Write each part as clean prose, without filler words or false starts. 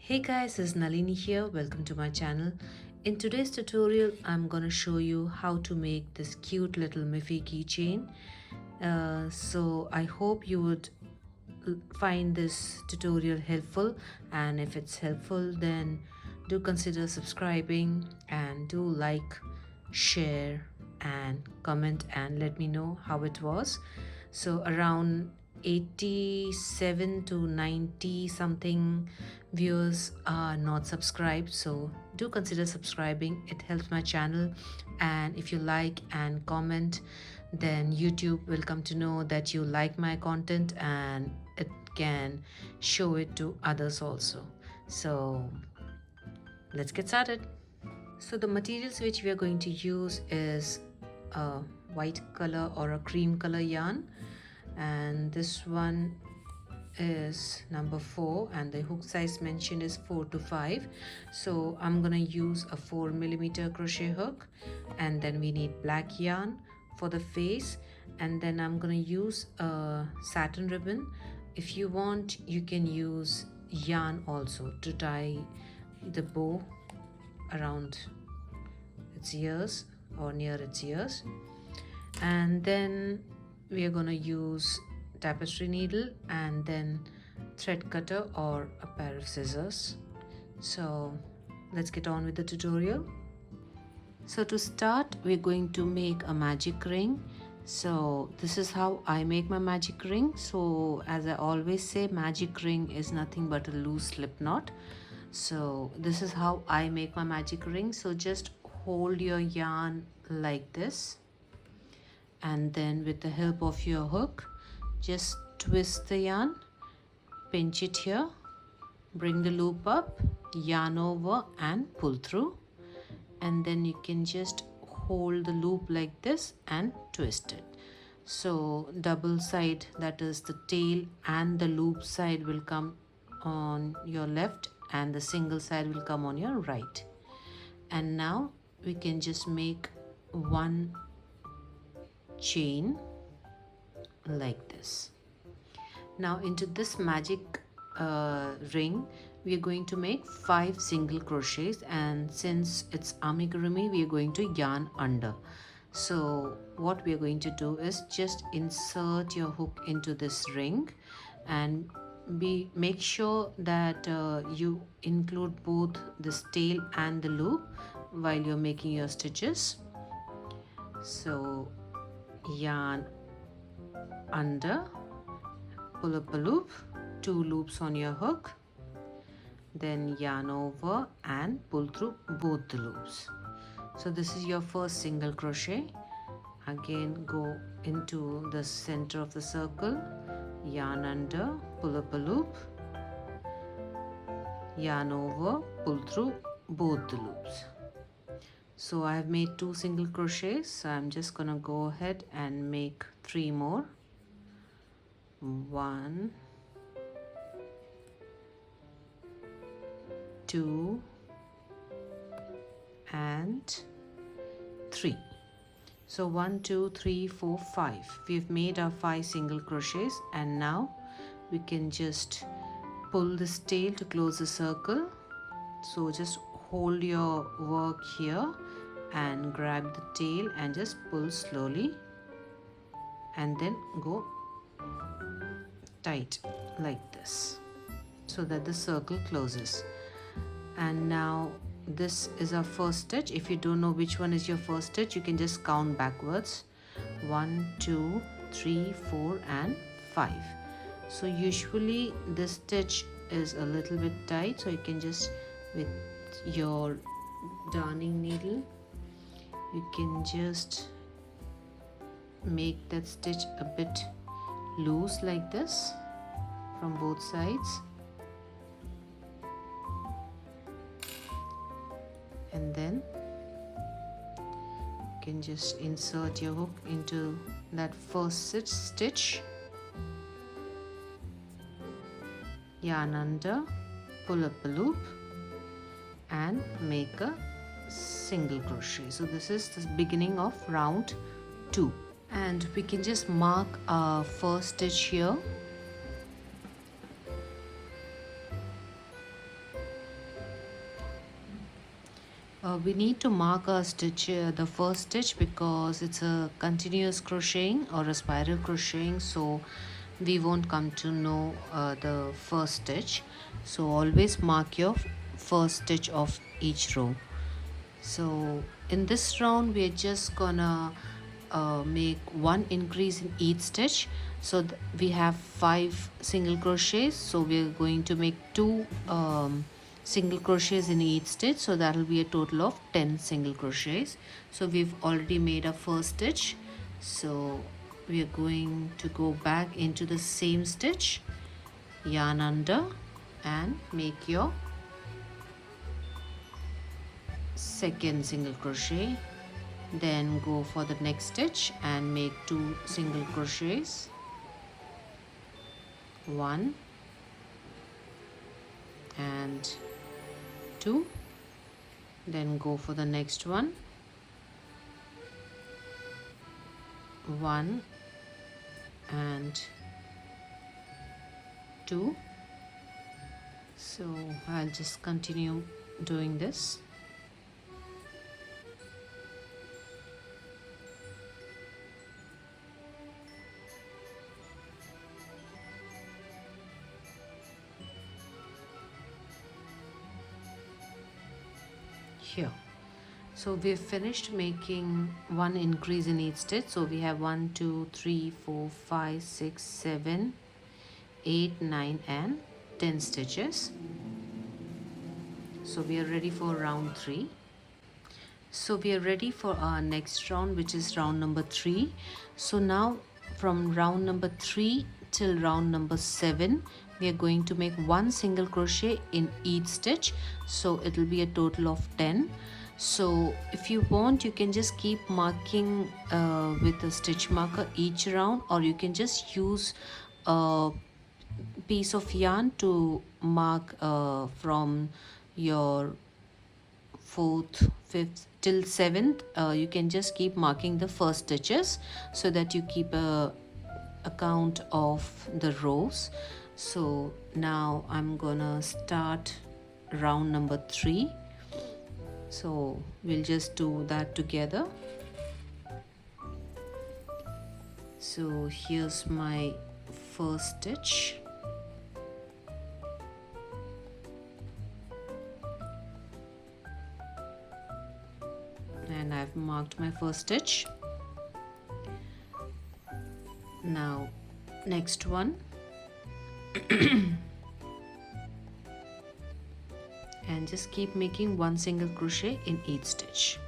Hey guys, this is Nalini here. Welcome to my channel. In today's tutorial, I'm gonna show you how to make this cute little miffy keychain. So I hope you would find this tutorial helpful, and if it's helpful, then do consider subscribing and do like, share, and comment and let me know how it was. So around 87 to 90 something viewers are not subscribed, so do consider subscribing. It helps my channel, and if you like and comment, then YouTube will come to know that you like my content and it can show it to others also. So let's get started. So the materials which we are going to use is a white color or a cream color yarn, and this one is number 4 and the hook size mentioned is 4 to 5. So I'm gonna use a 4mm crochet hook, and then we need black yarn for the face, and then I'm gonna use a satin ribbon. If you want, you can use yarn also to tie the bow around its ears or near its ears. And then we are going to use tapestry needle and then thread cutter or a pair of scissors. So let's get on with the tutorial. So to start, we're going to make a magic ring. So this is how I make my magic ring. So as I always say, magic ring is nothing but a loose slip knot. So this is how I make my magic ring. So just hold your yarn like this, and then with the help of your hook, just twist the yarn, pinch it here, bring the loop up, yarn over and pull through, and then you can just hold the loop like this and twist it. So double side, that is the tail and the loop side, will come on your left and the single side will come on your right. And now we can just make one chain like this. Now into this magic ring, we are going to make 5 single crochets, and since it's amigurumi, we are going to yarn under. So what we are going to do is just insert your hook into this ring, and make sure that you include both this tail and the loop while you're making your stitches. So yarn under, pull up a loop, 2 loops on your hook, then yarn over and pull through both the loops. So this is your first single crochet. Again, go into the center of the circle, yarn under, pull up a loop, yarn over, pull through both the loops. So I have made 2 single crochets, so I'm just gonna go ahead and make 3 more. 1, 2 and 3. So 1, 2, 3, 4, 5. We've made our 5 single crochets, and now we can just pull this tail to close the circle. So just hold your work here and grab the tail and just pull slowly, and then go tight like this so that the circle closes. And now this is our first stitch. If you don't know which one is your first stitch, you can just count backwards: 1, 2, 3, 4 and 5. So usually this stitch is a little bit tight, so you can just, with your darning needle, you can just make that stitch a bit loose like this from both sides, and then you can just insert your hook into that first stitch, yarn under, pull up a loop and make a single crochet. So this is the beginning of round 2, and we can just mark our first stitch here We need to mark our stitch, the first stitch, because it's a continuous crocheting or a spiral crocheting, so we won't come to know the first stitch. So always mark your first stitch of each row. So in this round we are just gonna make one increase in each stitch. So we have 5 single crochets, so we are going to make 2 single crochets in each stitch, so that will be a total of 10 single crochets. So we've already made a first stitch, so we are going to go back into the same stitch, yarn under, and make your second single crochet. Then go for the next stitch and make 2 single crochets, 1 and 2. Then go for the next one, 1 and 2. So I'll just continue doing this. Here, so we've finished making one increase in each stitch. So we have 1 2 3 4 5 6 7 8 9 and 10 stitches. So we are ready for round 3. So we are ready for our next round, which is round number 3. So now from round number 3 till round number 7, we are going to make one single crochet in each stitch, so it will be a total of 10. So if you want, you can just keep marking with a stitch marker each round, or you can just use a piece of yarn to mark from your 4th, 5th till 7th. You can just keep marking the first stitches so that you keep a count of the rows. So now I'm gonna start round number 3. So we'll just do that together. So here's my first stitch. And I've marked my first stitch. Now next one. And just keep making one single crochet in each stitch.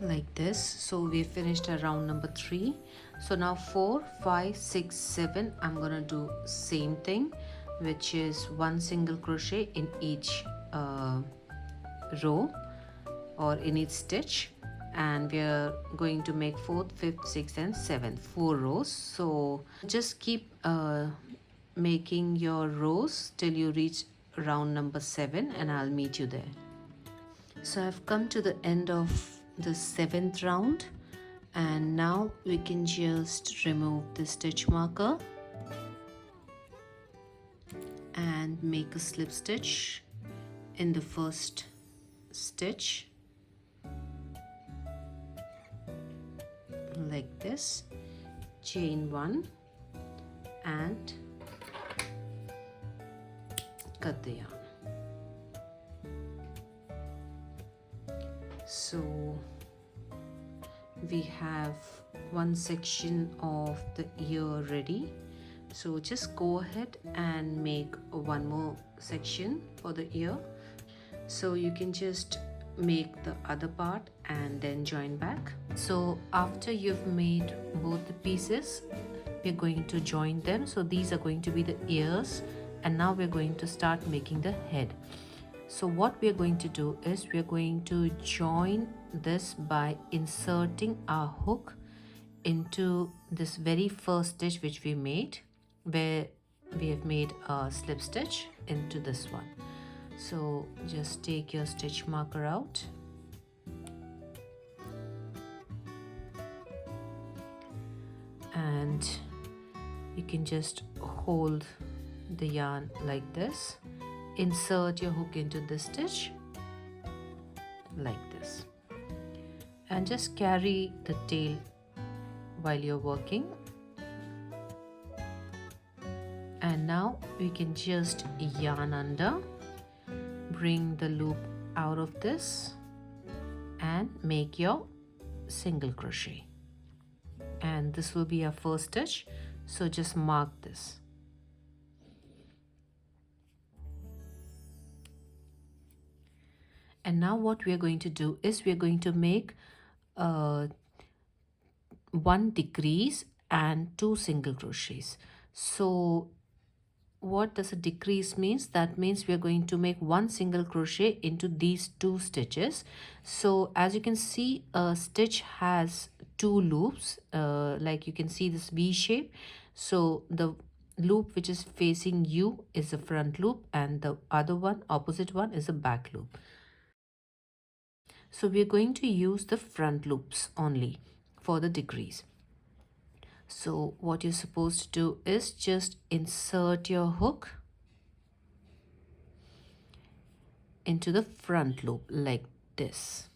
Like this. So we finished our round number 3. So now 4 5 6 7, I'm gonna do same thing, which is one single crochet in each row or in each stitch, and we are going to make 4th 5th 6th and 7th 4 rows. So just keep making your rows till you reach round number 7, and I'll meet you there. So I've come to the end of the 7th round, and now we can just remove the stitch marker and make a slip stitch in the first stitch like this, chain 1 and cut the yarn. So we have one section of the ear ready, so just go ahead and make one more section for the ear. So you can just make the other part and then join back. So after you've made both the pieces, we're going to join them. So these are going to be the ears, and now we're going to start making the head. So what we are going to do is we are going to join this by inserting our hook into this very first stitch which we made, where we have made a slip stitch into this one. So just take your stitch marker out and you can just hold the yarn like this, insert your hook into this stitch like this, and just carry the tail while you're working. And now we can just yarn under, bring the loop out of this and make your single crochet, and this will be our first stitch, so just mark this. And now what we are going to do is we are going to make one decrease and 2 single crochets. So what does a decrease means? That means we are going to make 1 single crochet into these 2 stitches. So as you can see, a stitch has 2 loops, like you can see this V shape. So the loop which is facing you is the front loop and the other one, opposite one, is a back loop. So we are going to use the front loops only for the decrease. So what you're supposed to do is just insert your hook into the front loop like this.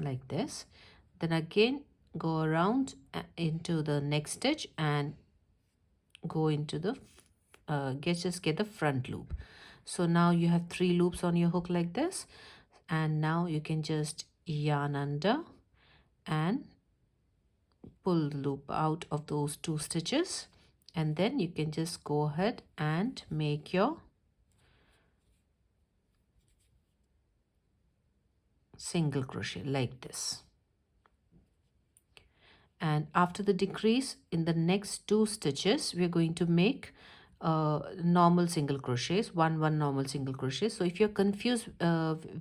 Like this. Then again go around into the next stitch and go into the just get the front loop. So now you have 3 loops on your hook like this, and now you can just yarn under and pull the loop out of those 2 stitches, and then you can just go ahead and make your single crochet like this. And after the decrease, in the next 2 stitches we are going to make normal single crochets, one normal single crochet. So if you're confused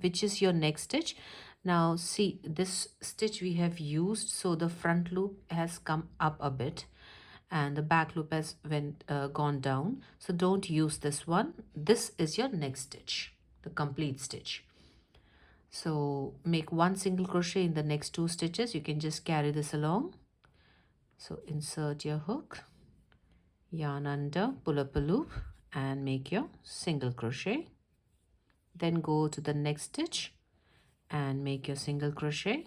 which is your next stitch, now see this stitch we have used, so the front loop has come up a bit and the back loop has gone down, so don't use this one. This is your next stitch, the complete stitch. So make 1 single crochet in the next 2 stitches. You can just carry this along. So insert your hook, yarn under, pull up a loop and make your single crochet. Then go to the next stitch and make your single crochet.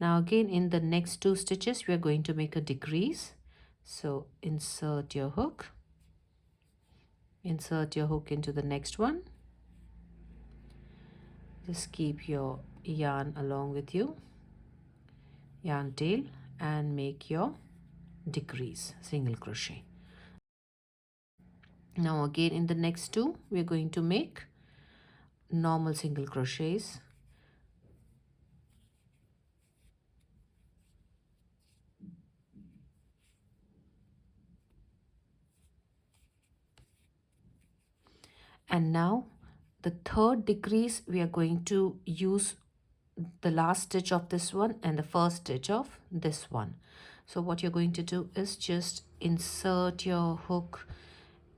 Now again in the next 2 stitches we are going to make a decrease. So insert your hook into the next one. Just keep your yarn along with you, yarn tail, and make your decrease single crochet. Now again in the next 2 we are going to make normal single crochets. And now the third decrease we are going to use the last stitch of this one and the first stitch of this one. So what you're going to do is just insert your hook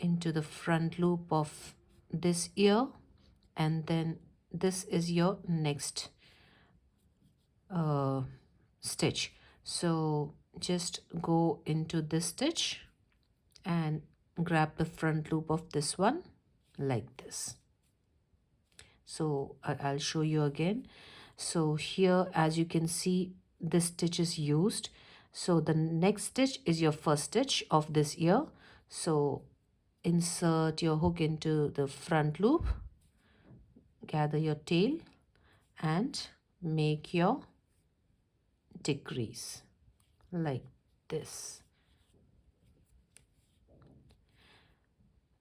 into the front loop of this ear, and then this is your next stitch. So just go into this stitch and grab the front loop of this one like this. So I'll show you again. So here as you can see, this stitch is used. So the next stitch is your first stitch of this ear. So insert your hook into the front loop, gather your tail and make your decrease like this.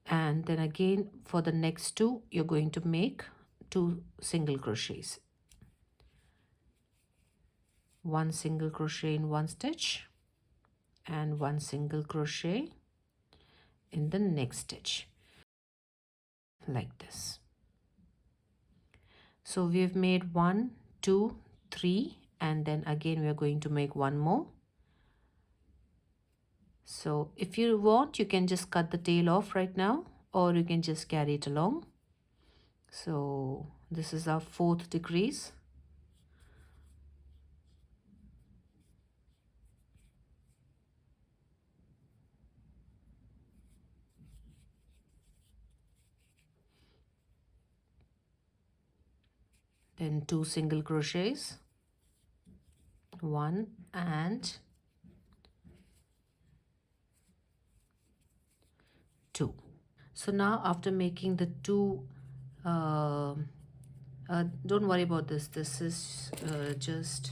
And then again for the next 2 you're going to make 2 single crochets, 1 single crochet in one stitch and 1 single crochet in the next stitch like this. So we've made 1, 2, 3, and then again we are going to make 1 more. So if you want, you can just cut the tail off right now, or you can just carry it along. So this is our fourth decrease. Then 2 single crochets, 1 and 2. So now after making the 2, don't worry about this. This is just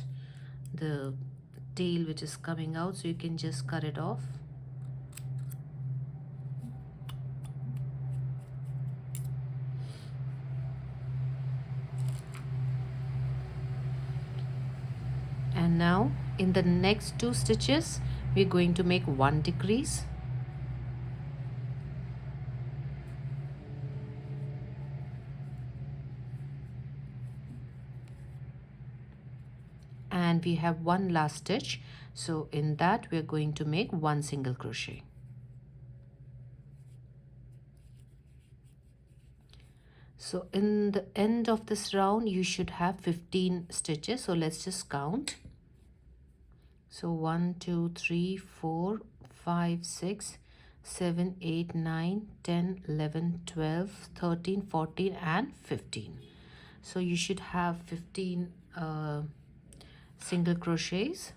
the tail which is coming out, so you can just cut it off. And now in the next 2 stitches we're going to make 1 decrease, and we have one last stitch, so in that we're going to make 1 single crochet. So in the end of this round you should have 15 stitches, so let's just count. So 1 2 3 4 5 6 7 8 9 10 11 12 13 14 and 15. So you should have 15 single crochets.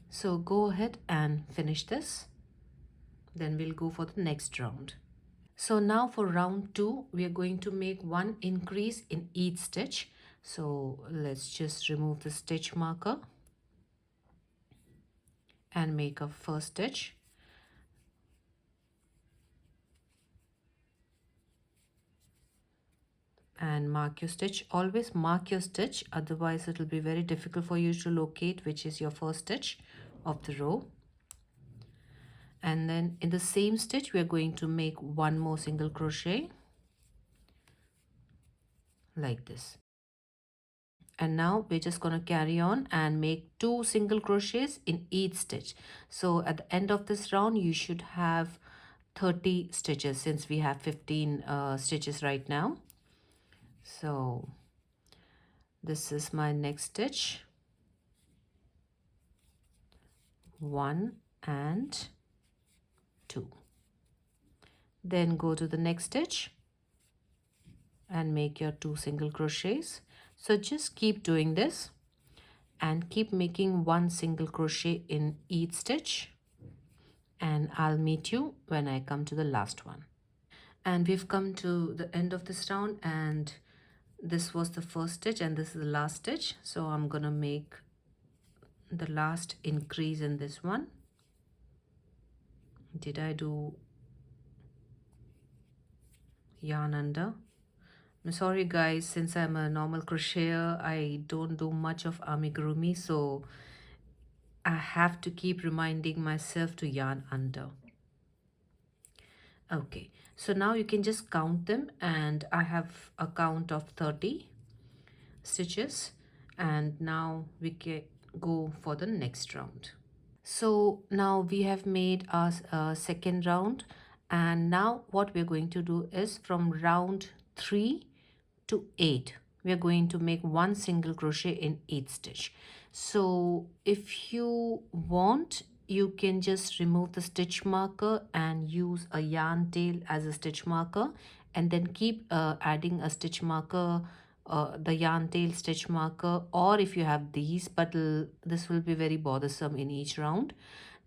So go ahead and finish this, then we'll go for the next round. So now for round 2 we are going to make 1 increase in each stitch. So let's just remove the stitch marker and make a first stitch, and mark your stitch. Always mark your stitch, otherwise it will be very difficult for you to locate which is your first stitch of the row. And then in the same stitch we are going to make 1 more single crochet like this. And now we're just going to carry on and make 2 single crochets in each stitch. So at the end of this round you should have 30 stitches, since we have 15 stitches right now. So this is my next stitch, 1 and 2. Then go to the next stitch and make your 2 single crochets. So just keep doing this and keep making 1 single crochet in each stitch, and I'll meet you when I come to the last one. And we've come to the end of this round, and this was the first stitch and this is the last stitch. So I'm gonna make the last increase in this one. Did I do yarn under? I'm sorry guys, since I'm a normal crocheter I don't do much of amigurumi, so I have to keep reminding myself to yarn under. Okay, so now you can just count them, and I have a count of 30 stitches, and now we can go for the next round. So now we have made our second round, and now what we're going to do is from round 3 to 8 we are going to make 1 single crochet in each stitch. So if you want, you can just remove the stitch marker and use a yarn tail as a stitch marker, and then keep adding a stitch marker, the yarn tail stitch marker, or if you have these, but this will be very bothersome in each round,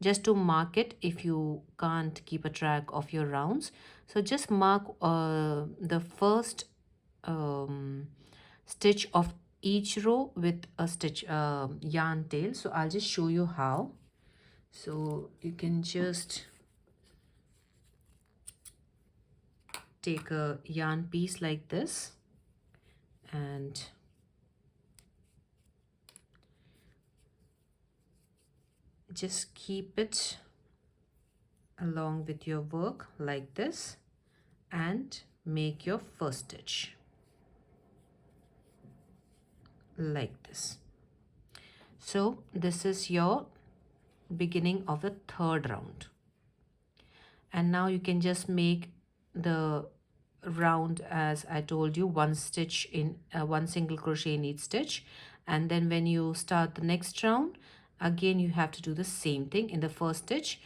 just to mark it if you can't keep a track of your rounds. So just mark the first stitch of each row with a stitch yarn tail. So I'll just show you how. So you can just take a yarn piece like this and just keep it along with your work like this and make your first stitch like this. So this is your beginning of the third round. And now you can just make the round as I told you, one stitch in one single crochet in each stitch. And then when you start the next round, again you have to do the same thing. In the first stitch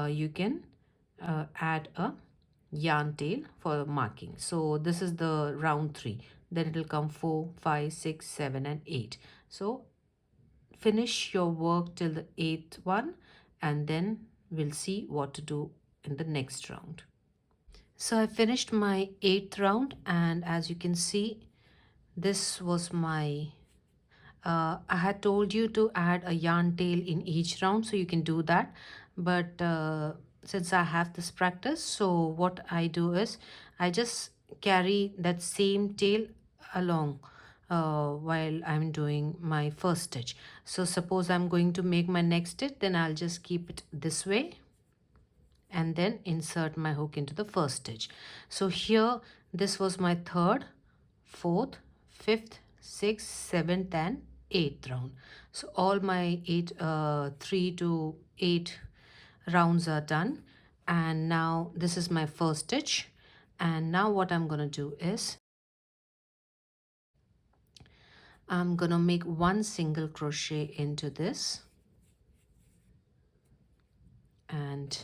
you can add a yarn tail for marking. So this is the round 3. Then it will come 4, 5, 6, 7 and 8. So finish your work till the 8th one, and then we'll see what to do in the next round. So I finished my 8th round, and as you can see, this was my I had told you to add a yarn tail in each round, so you can do that. But since I have this practice, so what I do is I just carry that same tail along while I'm doing my first stitch. So suppose I'm going to make my next stitch, then I'll just keep it this way and then insert my hook into the first stitch. So here this was my 3rd, 4th, 5th, 6th, 7th and 8th round. So all my 3 to 8 rounds are done, and now this is my first stitch. And now what I'm gonna do is I'm gonna make one single crochet into this and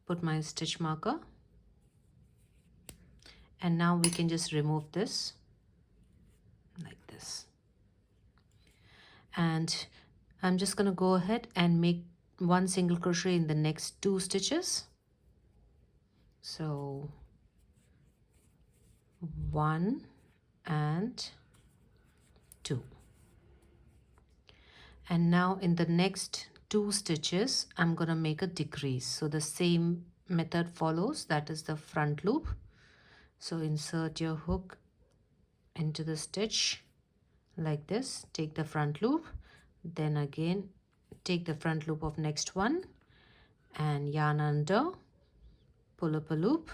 put my stitch marker, and now we can just remove this like this. And I'm just going to go ahead and make one single crochet in the next 2 stitches. So 1 and 2. And now in the next 2 stitches I'm going to make a decrease. So the same method follows, that is the front loop. So insert your hook into the stitch like this, take the front loop, then again take the front loop of next one and yarn under, pull up a loop,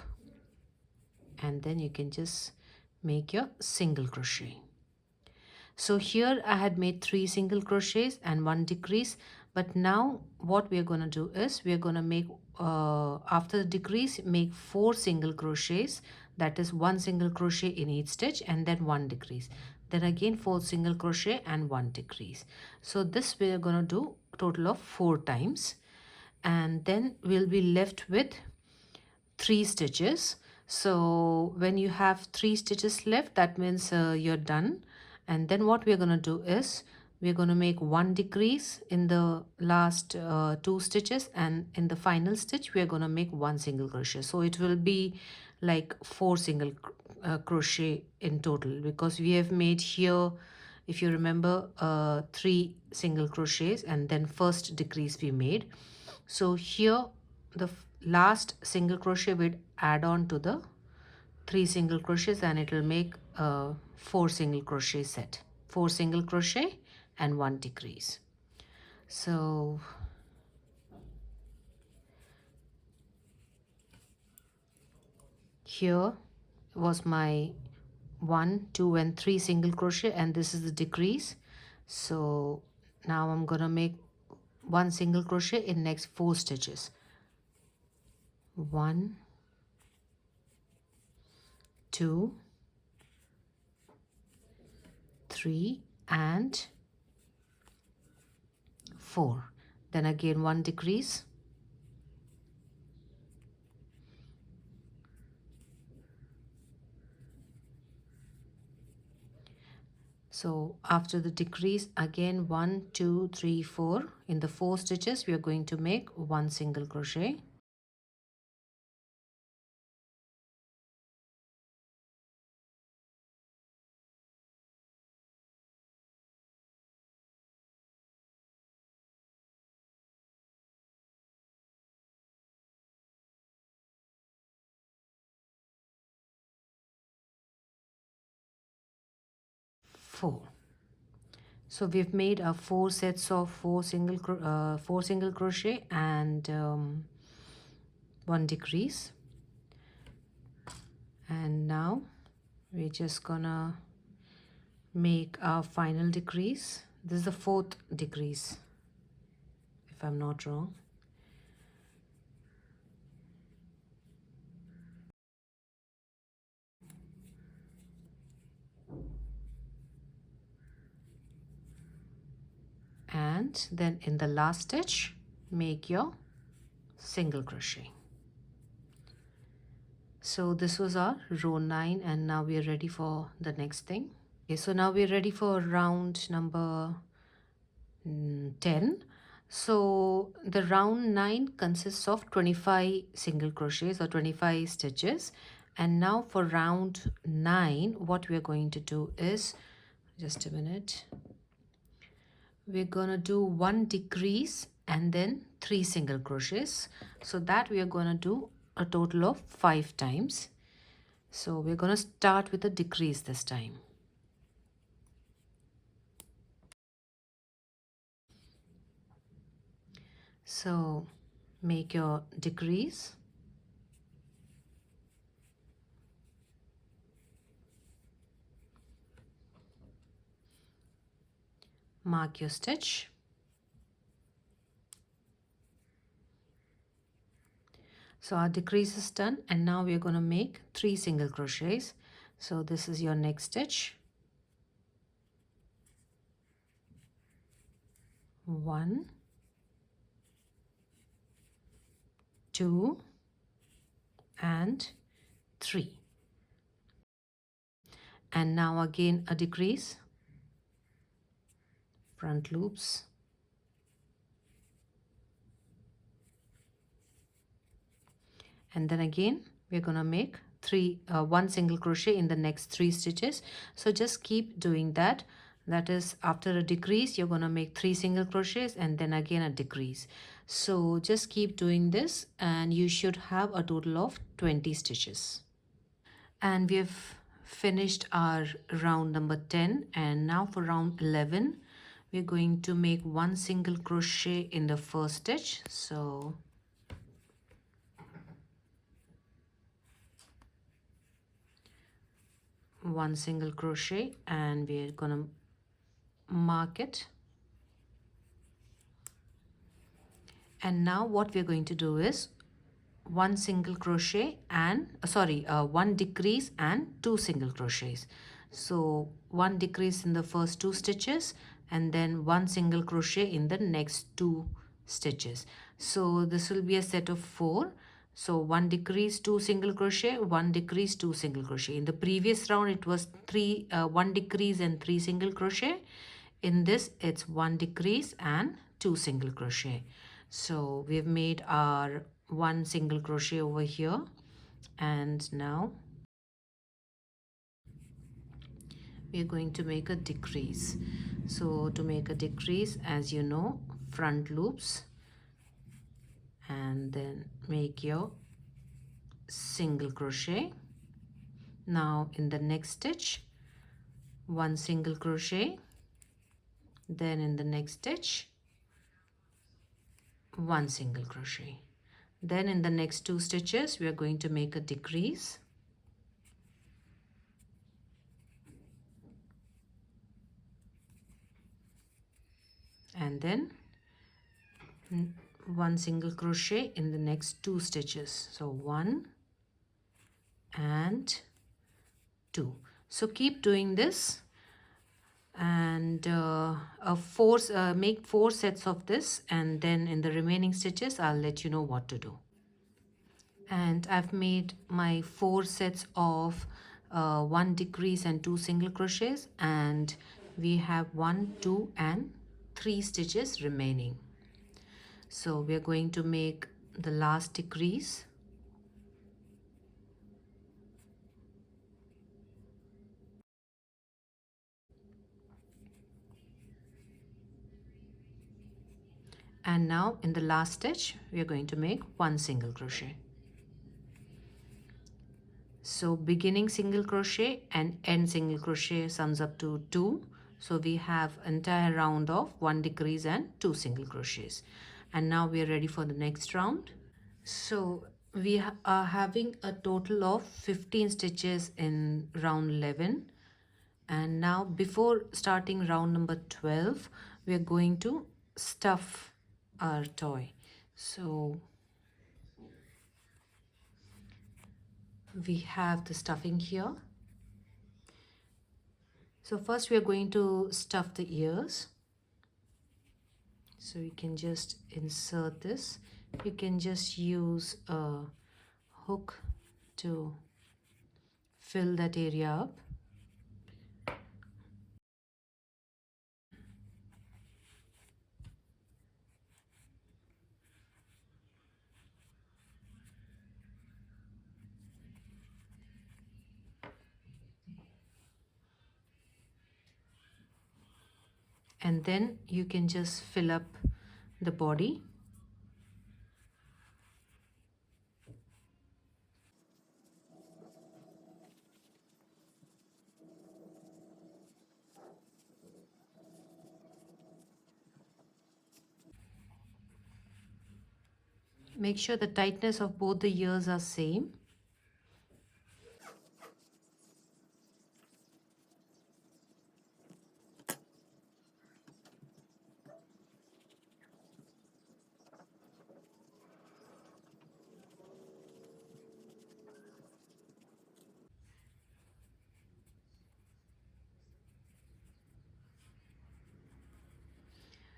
and then you can just make your single crochet. So here I had made 3 single crochets and 1 decrease, but now what we are going to do is we are going to make after the decrease, make 4 single crochets, that is 1 single crochet in each stitch and then 1 decrease, then again 4 single crochet and 1 decrease. So this we are going to do a total of 4 times, and then we'll be left with 3 stitches. So when you have 3 stitches left, that means you're done. And then what we're going to do is we're going to make 1 decrease in the last 2 stitches, and in the final stitch we're going to make 1 single crochet. So it will be like 4 single crochet in total, because we have made here, if you remember, 3 single crochets and then first decrease we made. So here the last single crochet will add on to the 3 single crochets and it will make a 4 single crochet set, 4 single crochet and 1 decrease. So here was my 1, 2 and 3 single crochet, and this is the decrease. So now I'm gonna make 1 single crochet in next 4 stitches. 1, 2, 3 and 4. Then again 1 decrease. So after the decrease, again 1, 2, 3, 4. In the 4 stitches we are going to make 1 single crochet. So we've made 4 sets of 4 single crochet and 1 decrease, and now we're just gonna make our final decrease. This is the 4th decrease, if I'm not wrong. And then in the last stitch, make your single crochet. So this was our row 9, and now we are ready for the next thing. Okay, so now we're ready for round number 10. So the round 9 consists of 25 single crochets or 25 stitches. And now for round 9, what we're going to do is, just a minute, we're gonna do 1 decrease and then 3 single crochets, so that we are gonna do a total of 5 times. So we're gonna start with a decrease this time. So make your decrease, mark your stitch, so our decrease is done, and now we're going to make 3 single crochets. So this is your next stitch, 1, 2 and 3, and now again a decrease, front loops, and then again we're going to make 1 single crochet in the next 3 stitches. So just keep doing that. That is, after a decrease you're going to make 3 single crochets and then again a decrease. So just keep doing this and you should have a total of 20 stitches. And we have finished our round number 10, and now for round 11 we're going to make 1 single crochet in the first stitch. So 1 single crochet, and we're gonna mark it. And now what we're going to do is 1 single crochet and 1 decrease and 2 single crochets. So 1 decrease in the first 2 stitches and then 1 single crochet in the next 2 stitches. So this will be a set of 4. So 1 decrease, 2 single crochet, 1 decrease, 2 single crochet. In the previous round it was 1 decrease and 3 single crochet. In this it's 1 decrease and 2 single crochet. So we've made our 1 single crochet over here, and now we're going to make a decrease. So to make a decrease, as you know, front loops and then make your single crochet. Now in the next stitch 1 single crochet, then in the next stitch 1 single crochet, then in the next 2 stitches we are going to make a decrease, and then 1 single crochet in the next 2 stitches. So 1 and 2. So keep doing this, and make 4 sets of this, and then in the remaining stitches I'll let you know what to do. And I've made my 4 sets of 1 decrease and 2 single crochets, and we have 1, 2 and 3 stitches remaining. So we are going to make the last decrease, and now in the last stitch we are going to make 1 single crochet. So beginning single crochet and end single crochet sums up to 2. So we have entire round of 1 decrease and 2 single crochets. And now we are ready for the next round. So we are having a total of 15 stitches in round 11. And now before starting round number 12, we are going to stuff our toy. So we have the stuffing here. So first we are going to stuff the ears. So you can just insert this. You can just use a hook to fill that area up. And then you can just fill up the body. Make sure the tightness of both the ears are same.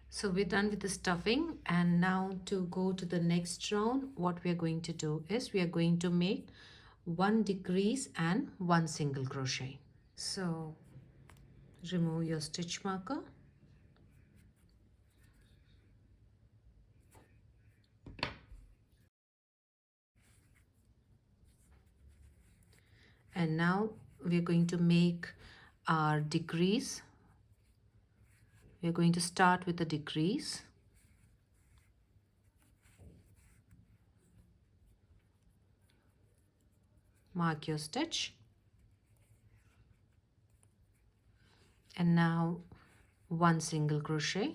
So we're done with the stuffing, and now to go to the next round, what we are going to do is we are going to make one decrease and one single crochet. So remove your stitch marker. And now we're going to make our decrease. We're going to start with a decrease. Mark your stitch. And now one single crochet.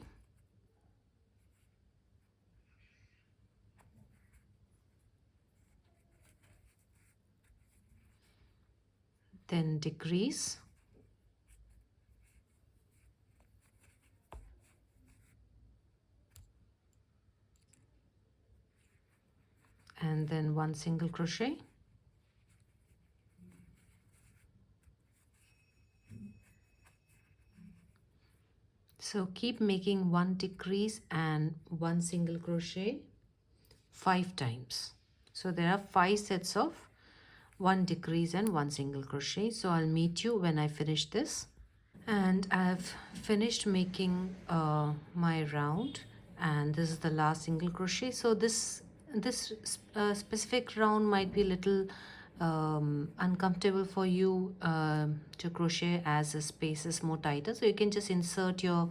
Then decrease. And then one single crochet. So keep making one decrease and one single crochet 5 times. So there are 5 sets of one decrease and one single crochet. So I'll meet you when I finish this. And I've finished making my round, and this is the last single crochet. So this specific round might be a little uncomfortable for you to crochet, as the space is more tighter. So you can just insert your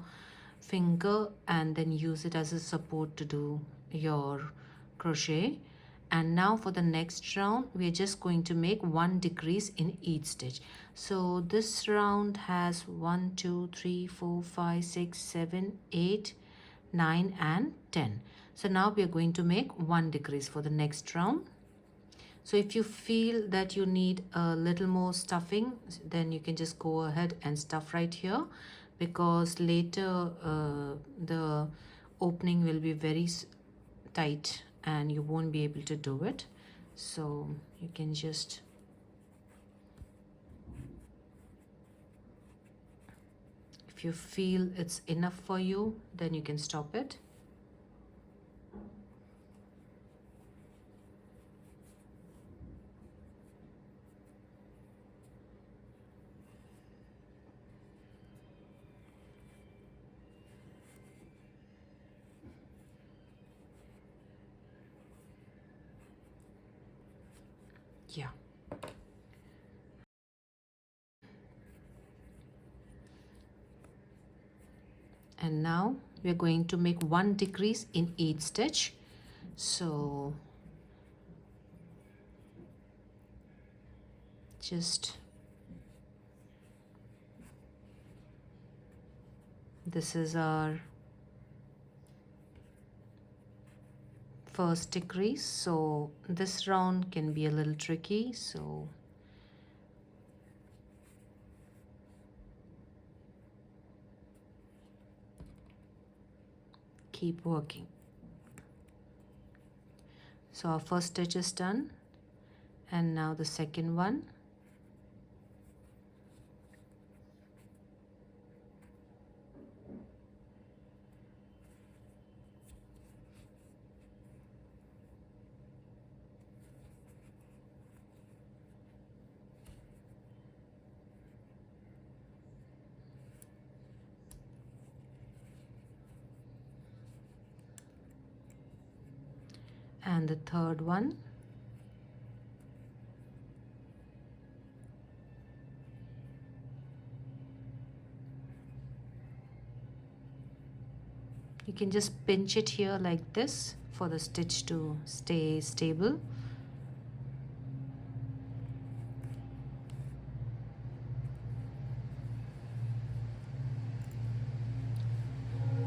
finger and then use it as a support to do your crochet. And now for the next round, we are just going to make one decrease in each stitch. So this round has 1 2 3 4 5 6 7 8 9 and 10. So now we are going to make one decrease for the next round. So if you feel that you need a little more stuffing, then you can just go ahead and stuff right here, because later the opening will be very tight and you won't be able to do it. So you can just if you feel it's enough for you, then you can stop it. Yeah. And now we're going to make one decrease in each stitch. So just this is our first decrease. So this round can be a little tricky, so keep working. So our first stitch is done, and now the second one. And the third one. You can just pinch it here like this for the stitch to stay stable.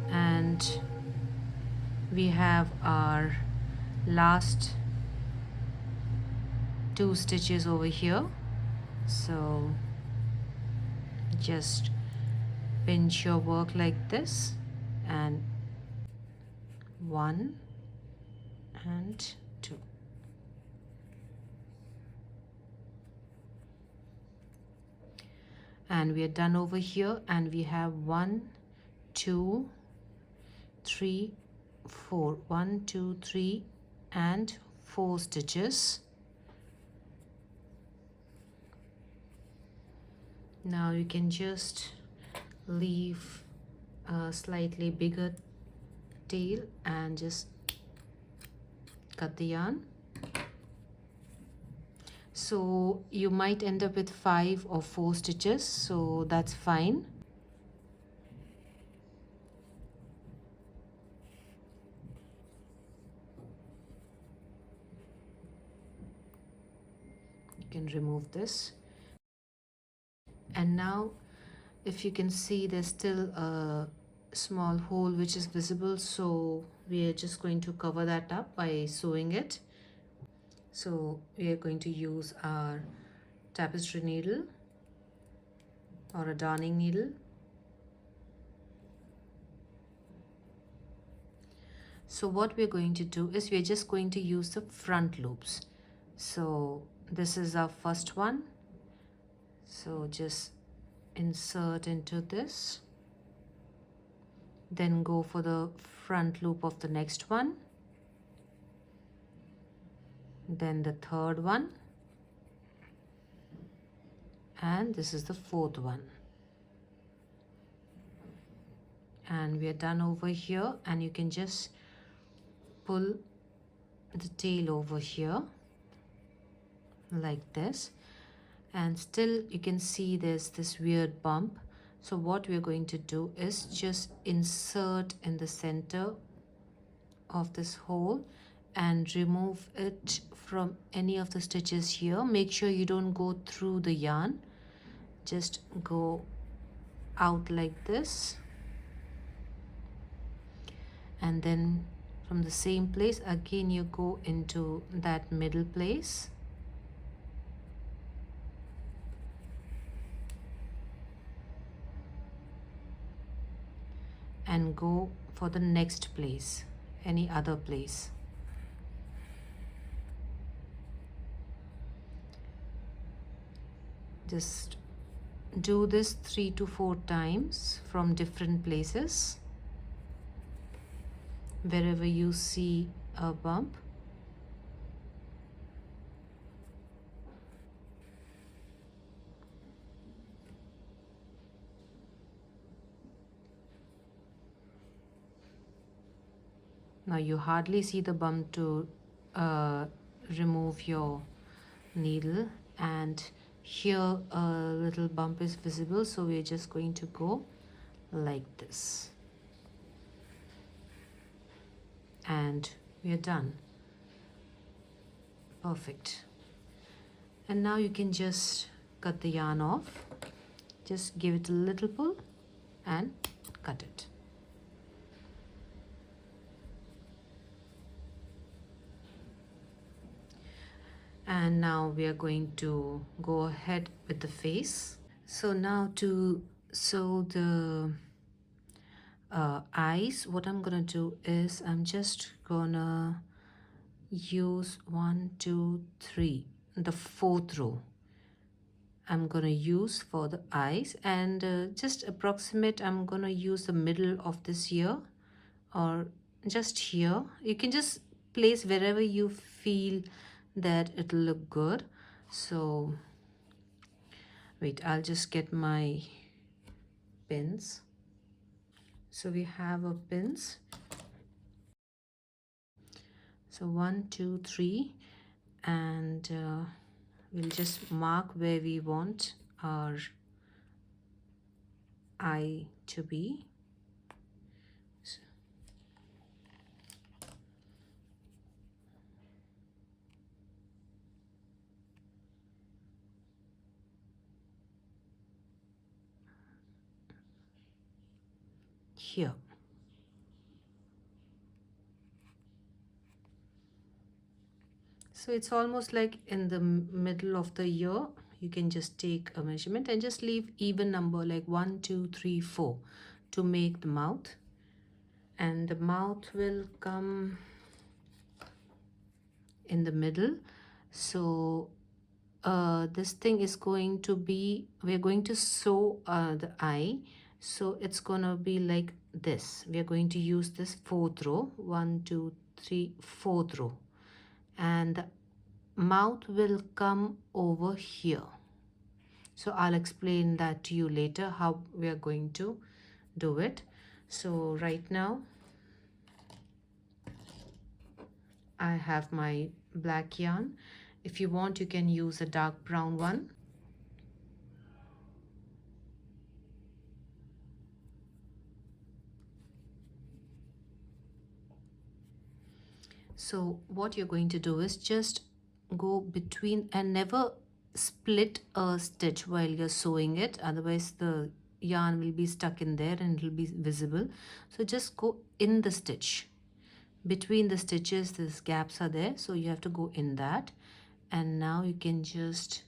And we have our last 2 stitches over here. So just pinch your work like this, and 1 and 2. And we are done over here, and we have 1 2 3 4, 1 2 3 and 4 stitches. Now you can just leave a slightly bigger tail and just cut the yarn. So you might end up with 5 or 4 stitches, so that's fine. You can remove this. And now if you can see, there's still a small hole which is visible, so we are just going to cover that up by sewing it. So we are going to use our tapestry needle or a darning needle. So what we're going to do is we're just going to use the front loops. So this is our first one. So just insert into this, then go for the front loop of the next one, then the third one, and this is the fourth one. And we are done over here, and you can just pull the tail over here like this, and still you can see there's this weird bump. So what we're going to do is just insert in the center of this hole and remove it from any of the stitches here. Make sure you don't go through the yarn, just go out like this, and then from the same place again you go into that middle place, and go for the next place, any other place. Just do this 3 to 4 times from different places. Wherever you see a bump, now you hardly see the bump to remove your needle, and here a little bump is visible, so we're just going to go like this, and we are done. Perfect. And now you can just cut the yarn off, just give it a little pull and cut it. And now we are going to go ahead with the face. So now to sew the eyes, what I'm gonna do is I'm just gonna use 1, 2, 3, the fourth row. I'm gonna use for the eyes, and just approximate, I'm gonna use the middle of this ear or just here. You can just place wherever you feel that it'll look good. So wait, I'll just get my pins. So we have a pins. So 1, 2, 3, and we'll just mark where we want our eye to be. So here. So it's almost like in the middle of the ear. You can just take a measurement and just leave even number like 1, 2, 3, 4 to make the mouth. And the mouth will come in the middle. So this thing is going to be, we're going to sew the eye. So it's gonna be like this. We are going to use this fourth row, 1, 2, 3, fourth row, and the mouth will come over here. So I'll explain that to you later how we are going to do it. So right now I have my black yarn. If you want, you can use a dark brown one. So what you're going to do is just go between and never split a stitch while you're sewing it, otherwise the yarn will be stuck in there and it will be visible. So just go in the stitch. Between the stitches, these gaps are there, so you have to go in that. And now you can just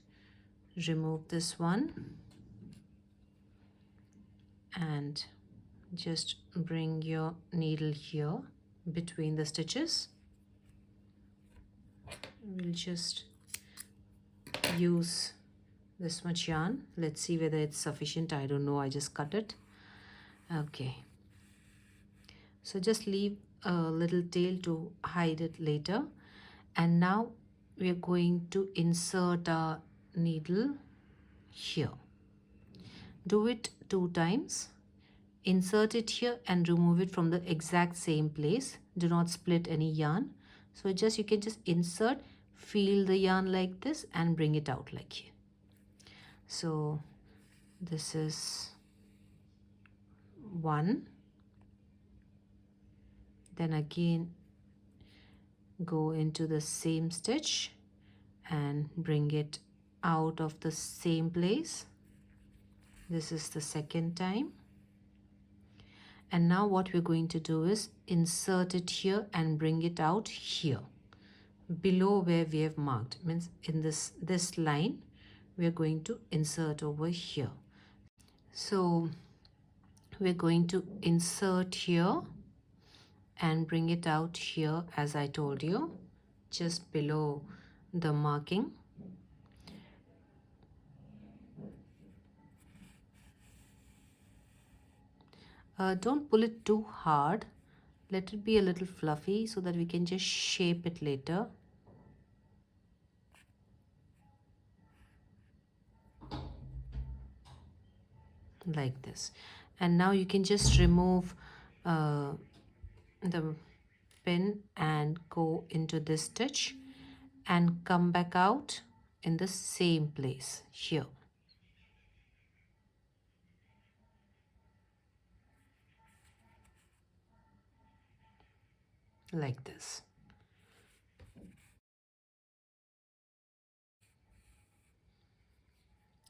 remove this one and just bring your needle here between the stitches. We'll just use this much yarn. Let's see whether it's sufficient. I don't know, I just cut it. Okay, so just leave a little tail to hide it later. And now we are going to insert our needle here. Do it 2 times. Insert it here and remove it from the exact same place. Do not split any yarn. So just, you can just insert, feel the yarn like this and bring it out like here. So this is 1. Then again go into the same stitch and bring it out of the same place. This is the second time. And now what we're going to do is insert it here and bring it out here below where we have marked. Means in this line we are going to insert over here. So we're going to insert here and bring it out here, as I told you, just below the marking. Don't pull it too hard. Let it be a little fluffy so that we can just shape it later. Like this. And now you can just remove the pin and go into this stitch and come back out in the same place here. Like this.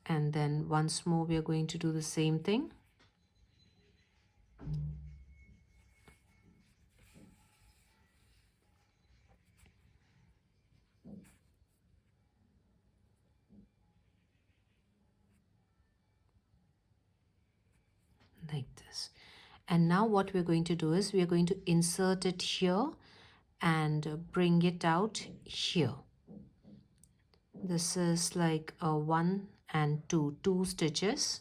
And then once more we are going to do the same thing. Like this. And now what we're going to do is we are going to insert it here and bring it out here. This is like a 1 and 2 stitches,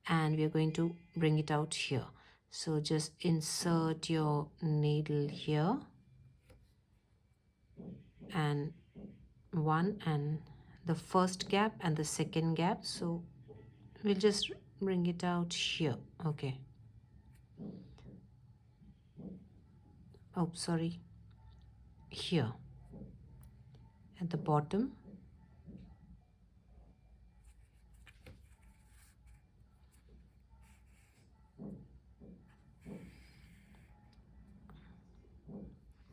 and we are going to bring it out here. So just insert your needle here and one and the first gap and the second gap, so we'll just bring it out here. Okay, oh sorry, here at the bottom.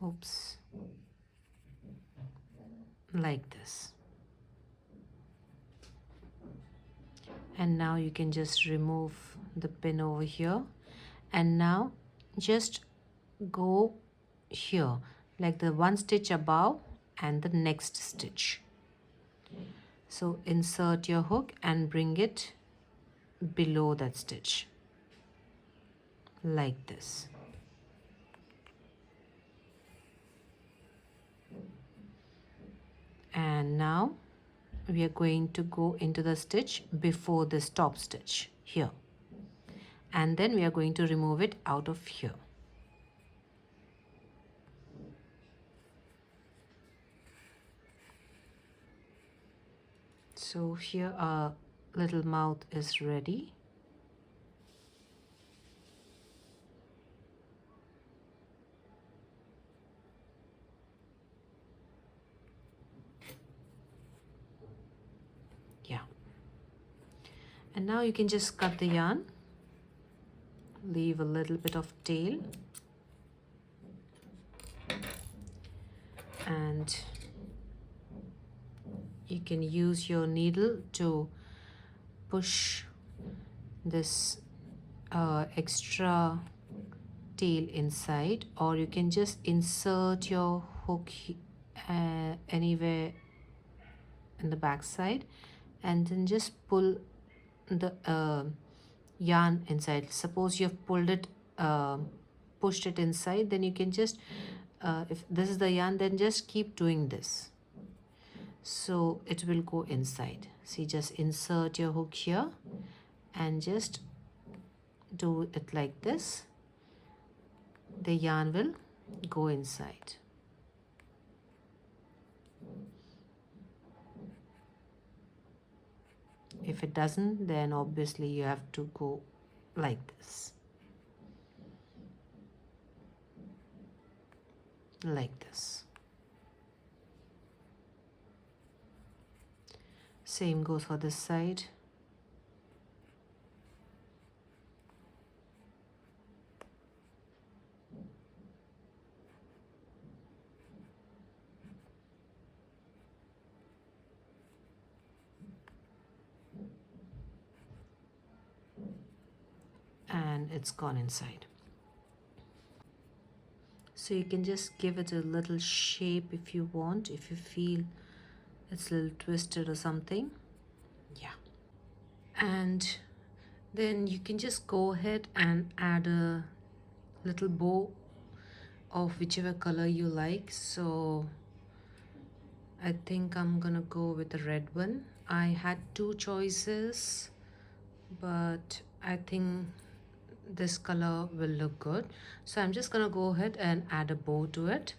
Oops, like this. And now you can just remove the pin over here, and now just go here like the one stitch above and the next stitch. So insert your hook and bring it below that stitch like this. And now we are going to go into the stitch before this top stitch here, and then we are going to remove it out of here. So here our little mouth is ready. Yeah, and now you can just cut the yarn, leave a little bit of tail, and you can use your needle to push this extra tail inside, or you can just insert your hook anywhere in the back side and then just pull the yarn inside. Suppose you have pulled it, pushed it inside, then you can just if this is the yarn, then just keep doing this, so it will go inside. See, just insert your hook here and just do it like this. The yarn will go inside. If it doesn't, then obviously you have to go like this, like this. Same goes for this side. And it's gone inside. So you can just give it a little shape if you want, if you feel it's a little twisted or something. Yeah. And then you can just go ahead and add a little bow of whichever color you like. So I think I'm gonna go with the red one. I had two choices, but I think this color will look good, so I'm just gonna go ahead and add a bow to it.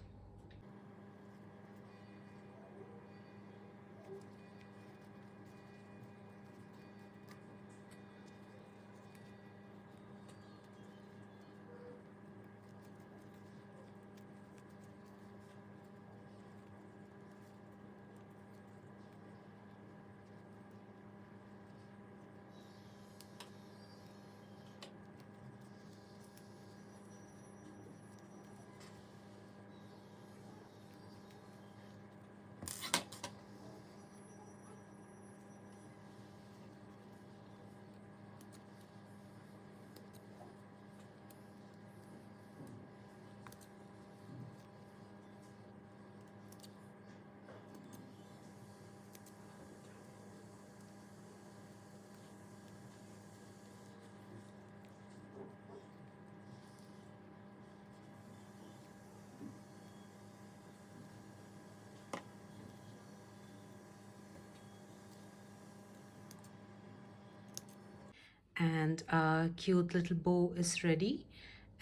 And our cute little bow is ready.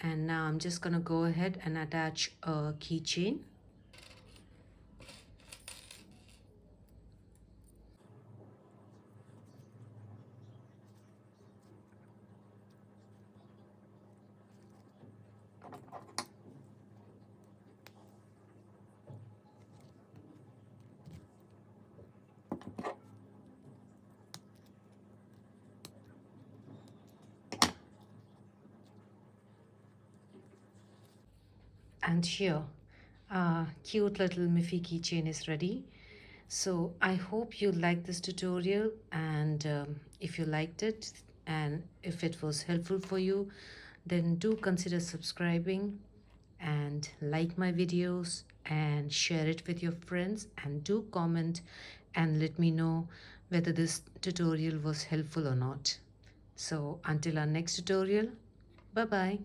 And now I'm just gonna go ahead and attach a keychain. And here, cute little Miffy keychain is ready. So I hope you liked this tutorial, and if you liked it and if it was helpful for you, then do consider subscribing and like my videos and share it with your friends, and do comment and let me know whether this tutorial was helpful or not. So until our next tutorial, bye bye.